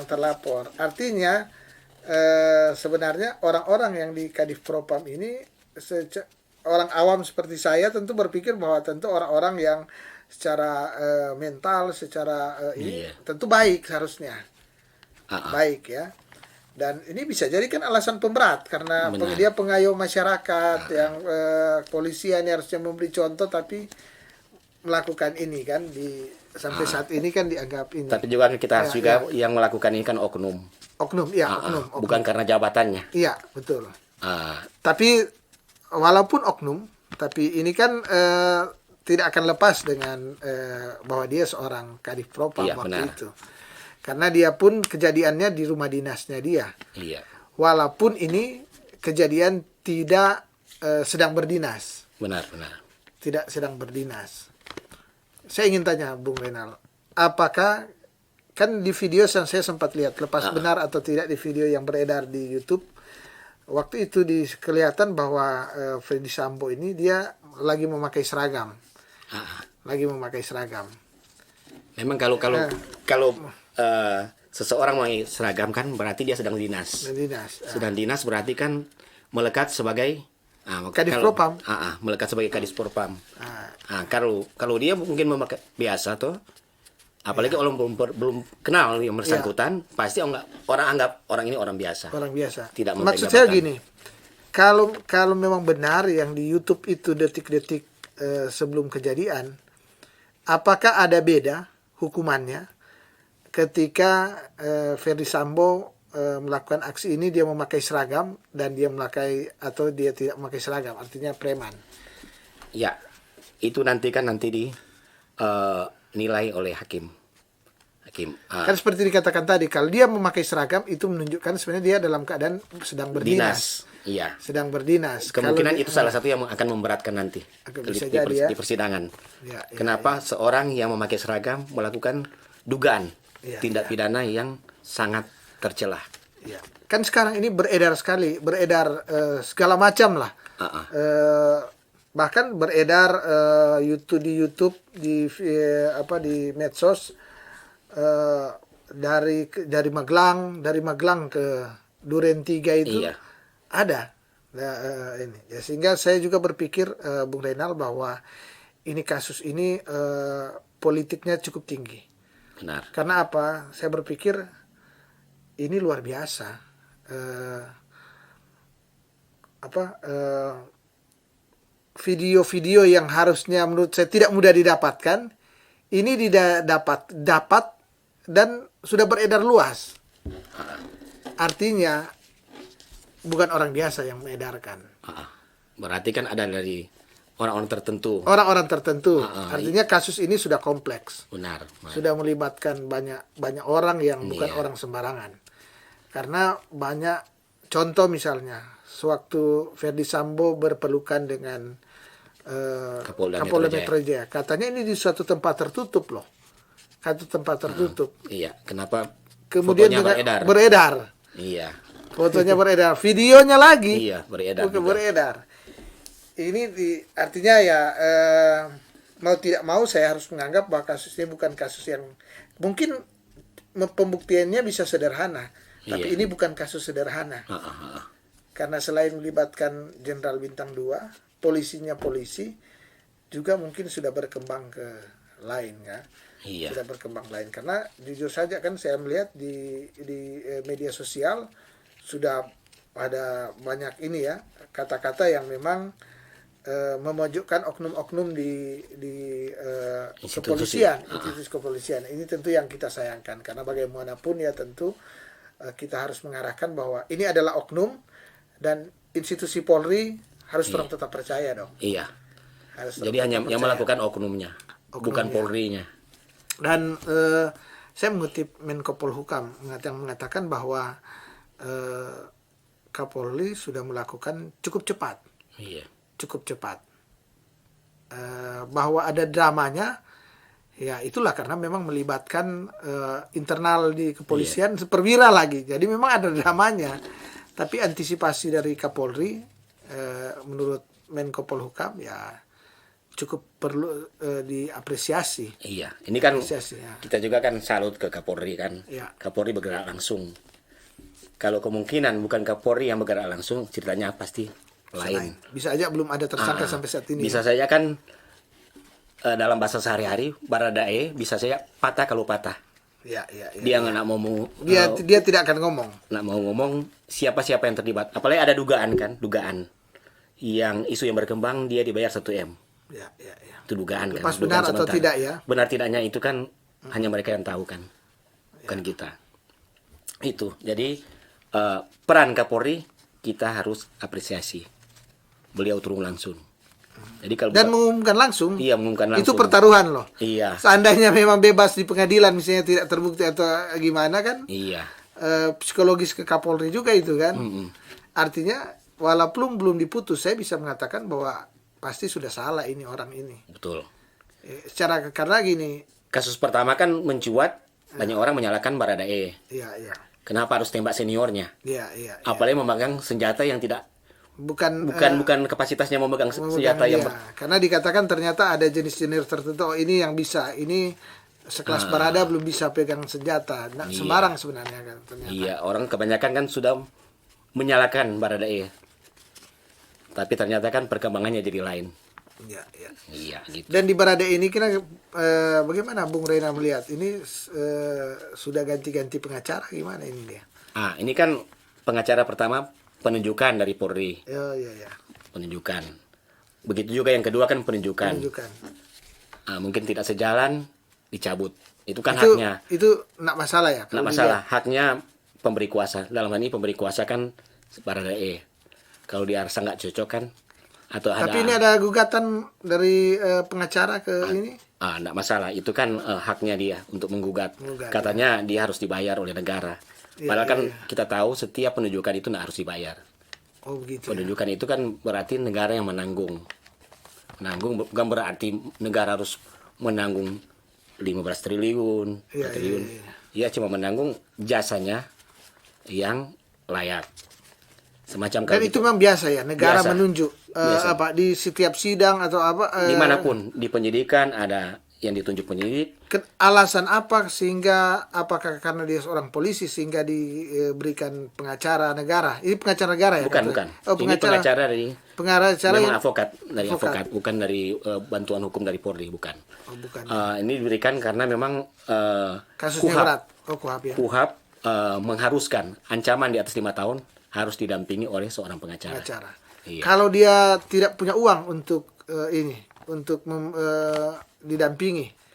S1: terlapor. Artinya sebenarnya orang-orang yang di Kadif Propam ini orang awam seperti saya tentu berpikir bahwa tentu orang-orang yang secara mental, secara ini tentu baik seharusnya. Baik ya. Dan ini bisa jadi kan alasan pemberat karena dia pengayom masyarakat yang polisian harusnya memberi contoh tapi melakukan ini kan sampai saat ini kan dianggap ini.
S2: Tapi juga kita harus yang melakukan ini kan oknum.
S1: Oknum.
S2: Bukan karena jabatannya.
S1: Iya, betul. Tapi walaupun oknum, tapi ini kan tidak akan lepas dengan bahwa dia seorang Kadif Propam waktu itu. Karena dia pun kejadiannya di rumah dinasnya dia.
S2: Iya.
S1: Walaupun ini kejadian tidak sedang berdinas.
S2: Benar, benar.
S1: Tidak sedang berdinas. Saya ingin tanya Bung Renal, apakah kan di video yang saya sempat lihat, lepas benar atau tidak di video yang beredar di YouTube, waktu itu kelihatan bahwa Ferdy Sambo ini dia lagi memakai seragam. Lagi memakai seragam.
S2: Memang kalau seseorang memakai seragam kan berarti dia sedang dinas. Sedang dinas berarti kan melekat sebagai
S1: Kadif Propam.
S2: Melekat sebagai Kadif Propam. Kalau dia mungkin memakai biasa tuh, apalagi orang belum kenal yang bersangkutan, pasti orang anggap orang ini orang biasa.
S1: Orang biasa.
S2: Tidak
S1: maksud saya gini, kalau memang benar yang di YouTube itu detik-detik sebelum kejadian, apakah ada beda hukumannya ketika Ferdy Sambo melakukan aksi ini, dia memakai seragam dan dia atau dia tidak memakai seragam, artinya preman?
S2: Ya, itu nanti nilai oleh hakim.
S1: Kan seperti dikatakan tadi, kalau dia memakai seragam itu menunjukkan sebenarnya dia dalam keadaan sedang berdinas.
S2: Iya.
S1: Sedang berdinas.
S2: Kemungkinan itu salah satu yang akan memberatkan nanti di persidangan. Kenapa seorang yang memakai seragam melakukan dugaan tindak pidana yang sangat tercela.
S1: Ya. Kan sekarang ini beredar segala macam lah. Bahkan beredar di YouTube di medsos, dari Magelang ke Duren 3 itu ada. Ini ya, sehingga saya juga berpikir Bung Renal bahwa kasus ini politiknya cukup tinggi.
S2: Benar.
S1: Karena apa? Saya berpikir ini luar biasa. Video-video yang harusnya menurut saya tidak mudah didapatkan, ini dapat dan sudah beredar luas. Artinya bukan orang biasa yang mengedarkan.
S2: Berarti kan ada dari orang-orang tertentu.
S1: Orang-orang tertentu. Artinya kasus ini sudah kompleks.
S2: Benar.
S1: Sudah melibatkan banyak orang yang bukan orang sembarangan. Karena banyak contoh, misalnya sewaktu Ferdy Sambo berpelukan dengan Kapolda Metro Jaya, katanya ini di suatu tempat tertutup loh. Satu tempat tertutup.
S2: Iya, kenapa?
S1: Kemudian juga beredar.
S2: Iya.
S1: Fotonya beredar, videonya lagi.
S2: Iya, beredar.
S1: Beredar. Ini artinya ya mau tidak mau saya harus menganggap bahwa kasus ini bukan kasus yang mungkin pembuktiannya bisa sederhana, tapi ini bukan kasus sederhana. Karena selain melibatkan Jenderal Bintang 2, polisinya polisi juga mungkin sudah berkembang ke lain ya. Sudah berkembang lain, karena jujur saja kan saya melihat di media sosial sudah ada banyak kata-kata yang memang memojokkan oknum-oknum di kepolisian, institusi kepolisian. Ini tentu yang kita sayangkan, karena bagaimanapun ya tentu kita harus mengarahkan bahwa ini adalah oknum dan institusi Polri harus orang tetap percaya dong.
S2: Iya. Jadi hanya yang melakukan oknumnya, bukan Polri-nya.
S1: Dan saya mengutip Menko Polhukam yang mengatakan bahwa Kapolri sudah melakukan cukup cepat. Cukup cepat. Bahwa ada dramanya, ya itulah karena memang melibatkan internal di kepolisian, perwira lagi. Jadi memang ada dramanya. Tapi antisipasi dari Kapolri menurut Menko Polhukam ya cukup perlu diapresiasi.
S2: Iya, ini kan kita juga kan salut ke Kapolri kan. Kapolri bergerak langsung. Kalau kemungkinan bukan Kapolri yang bergerak langsung, ceritanya pasti lain.
S1: Bisa aja belum ada tersangka sampai saat ini.
S2: Bisa saja kan dalam bahasa sehari-hari Baradae bisa saja patah kalau patah. Dia nggak mau
S1: dia tidak akan ngomong.
S2: Nggak mau ngomong siapa-siapa yang terlibat. Apalagi ada dugaan yang isu yang berkembang dia dibayar 1M. Itu dugaan kan.
S1: Lepas benar atau tidak ya.
S2: Benar tidaknya itu kan hanya mereka yang tahu kan, bukan kita. Itu jadi peran Kapolri kita harus apresiasi. Beliau turun langsung. Jadi kalau
S1: dan mengumumkan langsung.
S2: Iya, mengumumkan langsung.
S1: Itu pertaruhan loh.
S2: Iya.
S1: Seandainya memang bebas di pengadilan misalnya tidak terbukti atau gimana kan.
S2: Iya.
S1: Psikologis ke Kapolri juga itu kan. Artinya walaupun belum diputus, saya bisa mengatakan bahwa pasti sudah salah ini orang ini.
S2: Betul.
S1: Karena gini,
S2: Kasus pertama kan mencuat, banyak orang menyalahkan Baradae.
S1: iya, iya,
S2: Kenapa harus tembak seniornya?
S1: iya, iya.
S2: Apalagi memegang senjata yang tidak
S1: Bukan
S2: bukan kapasitasnya memegang senjata yang
S1: karena dikatakan ternyata ada jenis-jenis tertentu. Oh, ini yang bisa, ini sekelas Barada belum bisa pegang senjata. Nah, sembarang sebenarnya kan ternyata.
S2: Iya, orang kebanyakan kan sudah menyalahkan Baradae. Tapi ternyata kan perkembangannya jadi lain.
S1: Iya, iya.
S2: Iya, gitu.
S1: Dan di Barada ini kira bagaimana Bung Rena melihat ini sudah ganti-ganti pengacara gimana ini dia?
S2: Ini kan pengacara pertama penunjukan dari Polri.
S1: Oh, iya, iya.
S2: Penunjukan. Begitu juga yang kedua kan penunjukan.
S1: Penunjukan.
S2: Mungkin tidak sejalan, dicabut. Itu kan haknya.
S1: Itu enggak masalah ya?
S2: Nggak masalah. Haknya pemberi kuasa. Dalam hal ini pemberi kuasa kan Baradae. Kalau dia rasa nggak cocok kan, atau
S1: Tapi ini ada gugatan dari pengacara ke ini?
S2: nggak masalah. Itu kan haknya dia untuk menggugat.
S1: Menggugat,
S2: Katanya dia harus dibayar oleh negara.
S1: Iya,
S2: Padahal kan
S1: iya.
S2: kita tahu setiap penunjukan itu nggak harus dibayar.
S1: Oh, begitu. Ya.
S2: Penunjukan itu kan berarti negara yang menanggung. Menanggung bukan berarti negara harus menanggung 15 triliun,
S1: Iya,
S2: 4 triliun.
S1: iya,
S2: Ia cuma menanggung jasanya yang layak. Semacam
S1: Dan
S2: kalau
S1: itu memang biasa ya, negara
S2: Biasa.
S1: menunjuk
S2: Biasa.
S1: apa di setiap sidang atau apa
S2: dimanapun di penyidikan ada yang ditunjuk penyidik.
S1: alasan apa sehingga apakah karena dia seorang polisi sehingga diberikan pengacara negara? Ini pengacara negara ya?
S2: Bukan,
S1: kata?
S2: bukan.
S1: Oh,
S2: Ini pengacara dari
S1: pengacara
S2: memang
S1: yang
S2: advokat dari
S1: Advokat.
S2: advokat, bukan dari bantuan hukum dari Polri, bukan.
S1: oh, bukan.
S2: Ini diberikan karena memang
S1: Kasusnya
S2: KUHAP,
S1: berat. Oh, KUHAP ya.
S2: KUHAP mengharuskan ancaman di atas 5 tahun harus didampingi oleh seorang pengacara.
S1: Pengacara.
S2: Iya.
S1: Kalau dia tidak punya uang untuk ini, untuk didampingi.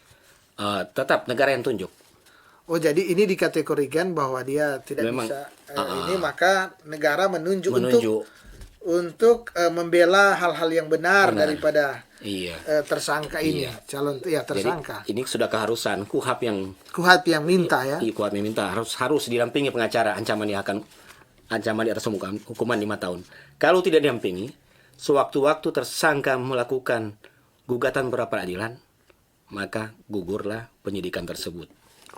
S2: Tetap negara yang tunjuk.
S1: Oh, jadi ini dikategorikan bahwa dia tidak
S2: Memang,
S1: bisa ini, maka negara menunjuk.
S2: Menunjuk.
S1: untuk membela hal-hal yang benar. Daripada
S2: Iya.
S1: tersangka ini, calon tersangka.
S2: Jadi ini sudah keharusan KUHAP yang
S1: KUHAP yang minta ya.
S2: KUHAP meminta harus didampingi pengacara, ancaman di atas hukuman 5 tahun. Kalau tidak didampingi, sewaktu-waktu tersangka melakukan gugatan pra peradilan, maka gugurlah penyidikan tersebut.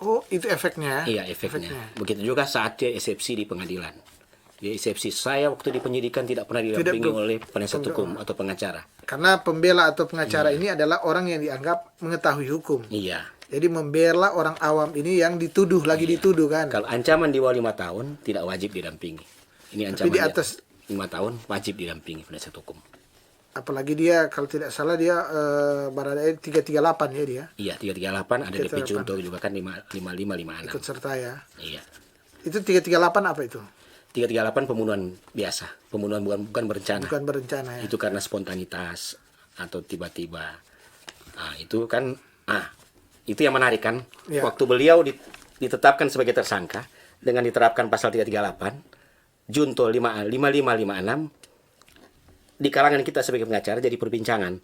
S1: Oh, itu efeknya.
S2: Iya, efeknya. Begitu juga saat dia eksepsi di pengadilan. Dia eksepsi, saya waktu di penyidikan tidak pernah didampingi oleh penasihat hukum atau pengacara.
S1: Karena pembela atau pengacara ini adalah orang yang dianggap mengetahui hukum.
S2: Iya.
S1: Jadi membela orang awam ini yang dituduh lagi dituduh kan.
S2: Kalau ancaman di bawah 5 tahun tidak wajib didampingi. Ini
S1: Tapi
S2: ancaman
S1: di atas
S2: 5 tahun wajib didampingi penasihat hukum.
S1: apalagi dia kalau tidak salah dia Baradae 338 ya dia.
S2: Iya, 338 ada DP
S1: 338.
S2: Junto juga kan 5556.
S1: Ikut serta ya.
S2: Iya.
S1: Itu 338 apa itu?
S2: 338 pembunuhan biasa, pembunuhan bukan berencana.
S1: Bukan berencana ya.
S2: Itu karena spontanitas atau tiba-tiba. Itu kan itu yang menarik kan.
S1: Ya.
S2: Waktu beliau ditetapkan sebagai tersangka dengan diterapkan pasal 338 Junto 5556 di kalangan kita sebagai pengacara jadi perbincangan.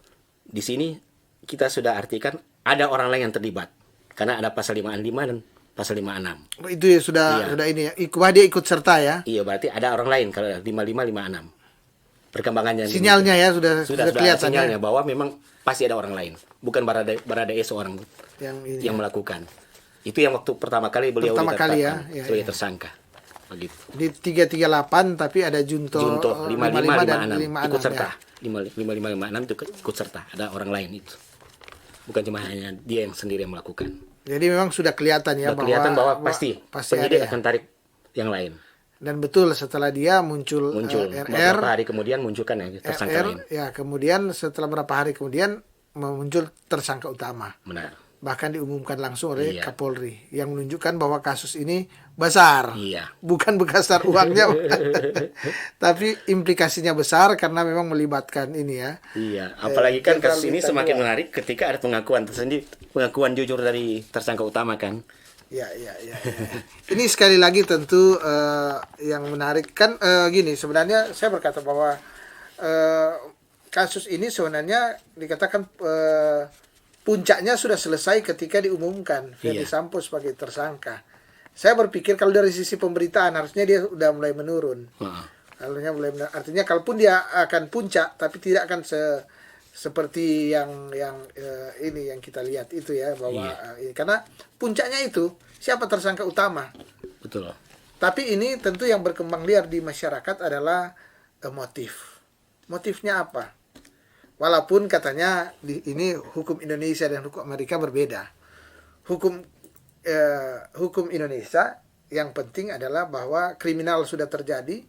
S2: Di sini kita sudah artikan ada orang lain yang terlibat karena ada pasal 55 dan pasal 56.
S1: Itu ya sudah ini ya. Dia ikut serta ya.
S2: Iya, berarti ada orang lain kalau 5556. Perkembangannya
S1: Sinyalnya ya sudah
S2: sudah
S1: kelihatan
S2: sinyalnya
S1: ya.
S2: bahwa memang pasti ada orang lain, bukan Baradae seorang
S1: Yang
S2: yang melakukan. Itu yang waktu pertama kali beliau
S1: Pertama kali ya.
S2: ditetapkan
S1: Ya,
S2: sebagai
S1: ya.
S2: tersangka. Begitu.
S1: Di 338 tapi ada Junto 55 dan
S2: 5556 ikut
S1: 56
S2: serta.
S1: ya.
S2: 5556 itu ikut serta, ada orang lain itu. Bukan cuma hanya dia yang sendiri yang melakukan.
S1: Jadi memang sudah kelihatan ya
S2: Sudah kelihatan bahwa pasti penyidik
S1: ada ya.
S2: akan tarik yang lain.
S1: Dan betul setelah dia muncul
S2: Beberapa
S1: RR
S2: hari kemudian munculkan ya tersangka lain.
S1: ya, kemudian setelah beberapa hari kemudian muncul tersangka utama.
S2: Benar.
S1: Bahkan diumumkan langsung oleh
S2: Iya.
S1: Kapolri yang menunjukkan bahwa kasus ini besar.
S2: Iya.
S1: Bukan besar uangnya, tapi implikasinya besar karena memang melibatkan ini ya.
S2: Iya, apalagi kan
S1: Jenderal
S2: kasus ini
S1: Bintang
S2: semakin
S1: 2.
S2: menarik ketika ada pengakuan tersendiri, pengakuan jujur dari tersangka utama kan.
S1: Ya. Ini sekali lagi tentu yang menarik kan gini, sebenarnya saya berkata bahwa kasus ini sebenarnya dikatakan puncaknya sudah selesai ketika diumumkan Ferdy
S2: Iya.
S1: Sambo sebagai tersangka. Saya berpikir kalau dari sisi pemberitaan harusnya dia sudah mulai menurun.
S2: Heeh.
S1: Alurnya mulai artinya kalaupun dia akan puncak, tapi tidak akan seperti yang ini yang kita lihat itu ya, bahwa ini. Karena puncaknya itu siapa tersangka utama.
S2: Betul.
S1: Tapi ini tentu yang berkembang liar di masyarakat adalah motif. Motifnya apa? Walaupun katanya ini hukum Indonesia dan hukum Amerika berbeda. Hukum Indonesia yang penting adalah bahwa kriminal sudah terjadi,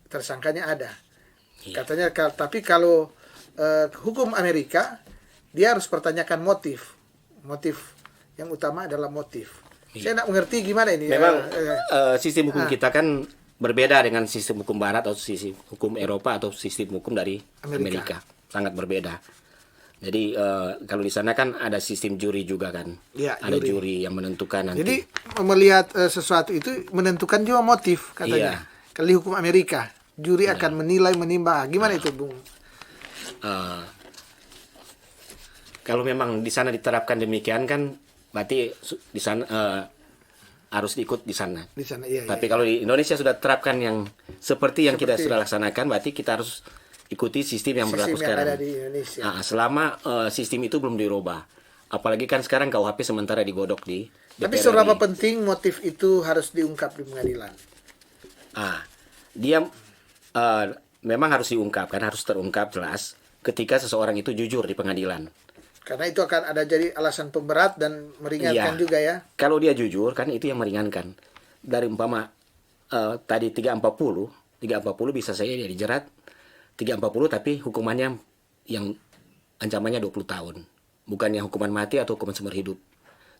S1: tersangkanya ada. Katanya, tapi kalau hukum Amerika dia harus pertanyakan motif. Motif yang utama adalah motif. Saya tidak mengerti gimana ini.
S2: Memang sistem hukum kita kan berbeda dengan sistem hukum Barat atau sistem hukum Eropa atau sistem hukum dari Amerika. Sangat berbeda. Jadi kalau di sana kan ada sistem juri juga kan.
S1: Ya,
S2: ada juri yang menentukan nanti.
S1: Jadi melihat sesuatu itu menentukan juga motif katanya. Kalau di hukum Amerika, juri akan menilai, menimbang. Gimana itu, Bung?
S2: Kalau memang di sana diterapkan demikian kan, berarti di sana harus ikut di sana.
S1: Di sana, iya.
S2: Tapi kalau di Indonesia sudah terapkan yang seperti yang kita sudah laksanakan, berarti kita harus ikuti sistem yang berlaku sekarang.
S1: Yang ada di Indonesia.
S2: Selama sistem itu belum dirubah. Apalagi kan sekarang KUHP sementara digodok di DPR.
S1: Tapi seberapa penting motif itu harus diungkap di pengadilan?
S2: Dia memang harus diungkapkan, harus terungkap jelas ketika seseorang itu jujur di pengadilan.
S1: Karena itu akan ada jadi alasan pemberat dan meringankan juga ya.
S2: Kalau dia jujur kan itu yang meringankan. Dari umpama tadi 340 bisa saja dia dijerat 340 tapi hukumannya yang ancamannya 20 tahun. Bukannya hukuman mati atau hukuman seumur hidup.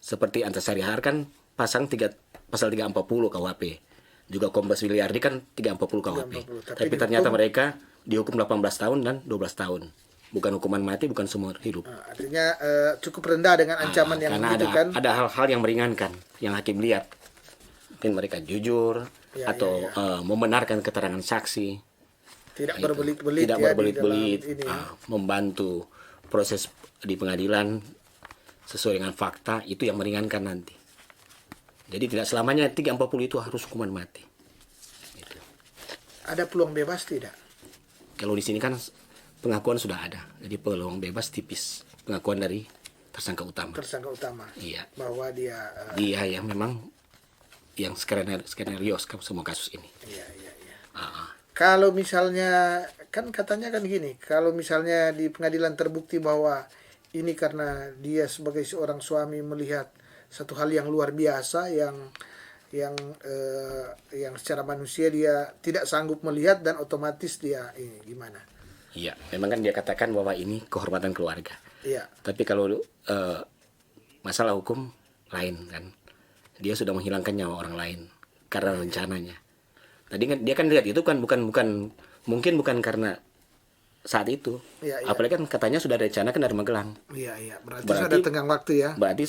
S2: Seperti Antasari Ahar kan pasal 340 KUHP. Juga Kombes Williardi kan 340 KUHP. Tapi ternyata mereka dihukum 18 tahun dan 12 tahun. Bukan hukuman mati, bukan seumur hidup.
S1: Artinya cukup rendah dengan ancaman yang begitu kan.
S2: Ada hal-hal yang meringankan, yang hakim lihat. Mungkin mereka jujur, atau membenarkan keterangan saksi.
S1: Tidak berbelit-belit.
S2: Tidak berbelit-belit, membantu proses di pengadilan sesuai dengan fakta, itu yang meringankan nanti. Jadi tidak selamanya 340 itu harus hukuman mati. Gitu.
S1: Ada peluang bebas tidak?
S2: Kalau di sini kan pengakuan sudah ada, jadi peluang bebas tipis. Pengakuan dari tersangka utama.
S1: Tersangka utama.
S2: Iya.
S1: Bahwa dia.
S2: Dia yang memang yang skenario semua kasus ini.
S1: Iya. Kalau misalnya kan katanya kan gini, kalau misalnya di pengadilan terbukti bahwa ini karena dia sebagai seorang suami melihat satu hal yang luar biasa yang secara manusia dia tidak sanggup melihat dan otomatis dia ini gimana?
S2: Iya, memang kan dia katakan bahwa ini kehormatan keluarga.
S1: Iya.
S2: Tapi kalau masalah hukum lain kan, dia sudah menghilangkan nyawa orang lain karena rencananya. Tadi kan dia kan lihat itu kan bukan mungkin bukan karena saat itu.
S1: Iya.
S2: Apalagi kan katanya sudah rencana kan dari Magelang.
S1: Iya. Berarti sudah tenggang waktu ya.
S2: Berarti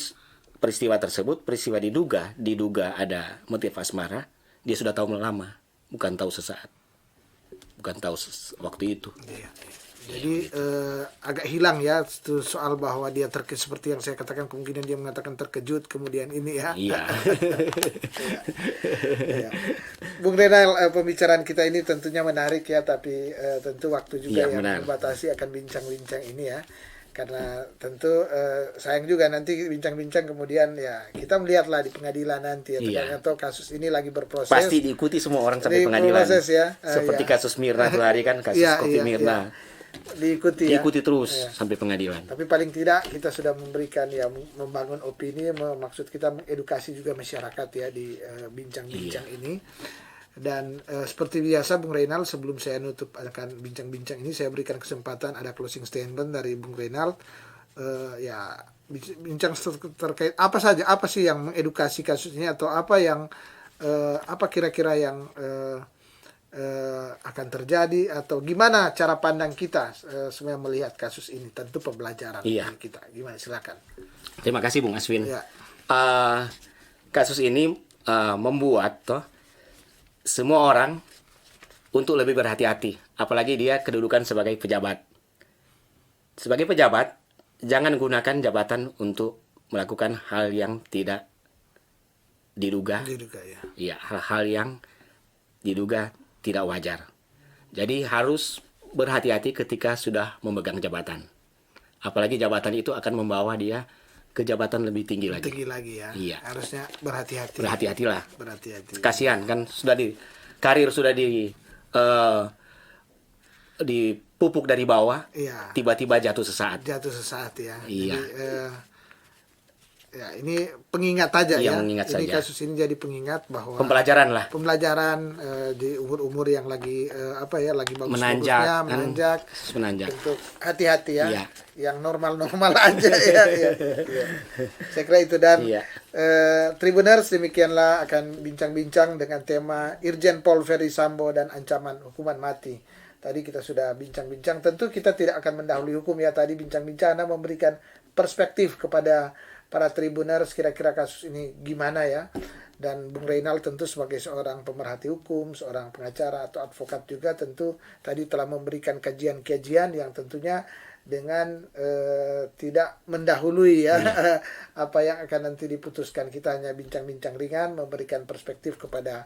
S2: peristiwa tersebut peristiwa diduga ada motif asmara, dia sudah tahu lama, bukan tahu sesaat. Bukan tahu waktu itu.
S1: Iya. Jadi agak hilang ya soal bahwa dia seperti yang saya katakan, kemungkinan dia mengatakan terkejut kemudian ini ya.
S2: Iya.
S1: Iya. Bung Renal, pembicaraan kita ini tentunya menarik ya, tapi tentu waktu juga yang membatasi akan bincang-bincang ini ya. Karena tentu sayang juga nanti bincang-bincang kemudian ya kita melihatlah di pengadilan nanti ya. Atau kasus ini lagi berproses.
S2: Pasti diikuti semua orang sampai pengadilan.
S1: Proses, ya.
S2: Seperti kasus Mirna itu hari kan, kasus kopi Mirna. Diikuti terus sampai pengadilan.
S1: Tapi paling tidak kita sudah memberikan ya, membangun opini, maksud kita mengedukasi juga masyarakat ya di bincang-bincang ini. Dan seperti biasa Bung Reynald, sebelum saya nutup akan bincang-bincang ini, saya berikan kesempatan ada closing statement dari Bung Reynald. Ya bincang terkait apa saja, apa sih yang mengedukasi kasus ini, atau apa yang apa kira-kira yang akan terjadi, atau gimana cara pandang kita sebenarnya melihat kasus ini, tentu pembelajaran kita. Gimana, silakan.
S2: Terima kasih Bung Aswin.
S1: Ya.
S2: Kasus ini membuat semua orang untuk lebih berhati-hati, apalagi dia kedudukan sebagai pejabat. Sebagai pejabat, jangan gunakan jabatan untuk melakukan hal yang tidak diduga.
S1: Ya.
S2: Iya, hal-hal yang diduga tidak wajar. Jadi harus berhati-hati ketika sudah memegang jabatan. Apalagi jabatan itu akan membawa dia ke jabatan lebih tinggi lagi.
S1: Tinggi lagi ya.
S2: Iya.
S1: Harusnya berhati-hati.
S2: Berhati-hatilah.
S1: Berhati-hati.
S2: Kasihan kan sudah karir sudah dipupuk dari bawah,
S1: Iya.
S2: tiba-tiba jatuh sesaat.
S1: Jatuh sesaat ya.
S2: Iya.
S1: Jadi ya ini pengingat aja
S2: Iya,
S1: ya.
S2: mengingat
S1: Ini
S2: saja.
S1: kasus ini jadi pengingat bahwa
S2: Pembelajaran lah.
S1: pembelajaran di umur-umur yang lagi lagi bagus-bagusnya
S2: Menanjak.
S1: menanjak. Untuk hati-hati ya.
S2: Iya.
S1: Yang normal-normal aja ya. Iya. Saya kira itu dan
S2: Iya.
S1: Tribuners, demikianlah akan bincang-bincang dengan tema Irjen Paul Ferdisambo dan ancaman hukuman mati. Tadi kita sudah bincang-bincang. Tentu kita tidak akan mendahului hukum ya. Tadi bincang-bincang Anda memberikan perspektif kepada para Tribuners kira-kira kasus ini gimana ya. Dan Bung Reynald tentu sebagai seorang pemerhati hukum, seorang pengacara atau advokat juga tentu tadi telah memberikan kajian-kajian yang tentunya dengan tidak mendahului ya apa yang akan nanti diputuskan. Kita hanya bincang-bincang ringan, memberikan perspektif kepada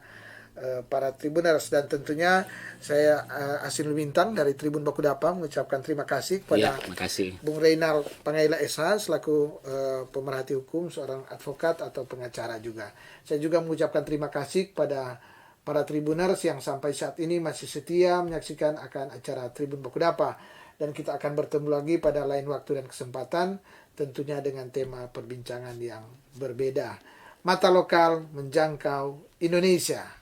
S1: para Tribuners, dan tentunya saya Asin Lumintang dari Tribun Bakudapa mengucapkan terima kasih kepada
S2: Terima kasih.
S1: Bung Reynald Pangaila SH selaku pemerhati hukum, seorang advokat atau pengacara juga. Saya juga mengucapkan terima kasih kepada para Tribuners yang sampai saat ini masih setia menyaksikan akan acara Tribun Bakudapa, dan kita akan bertemu lagi pada lain waktu dan kesempatan tentunya dengan tema perbincangan yang berbeda. Mata lokal menjangkau Indonesia.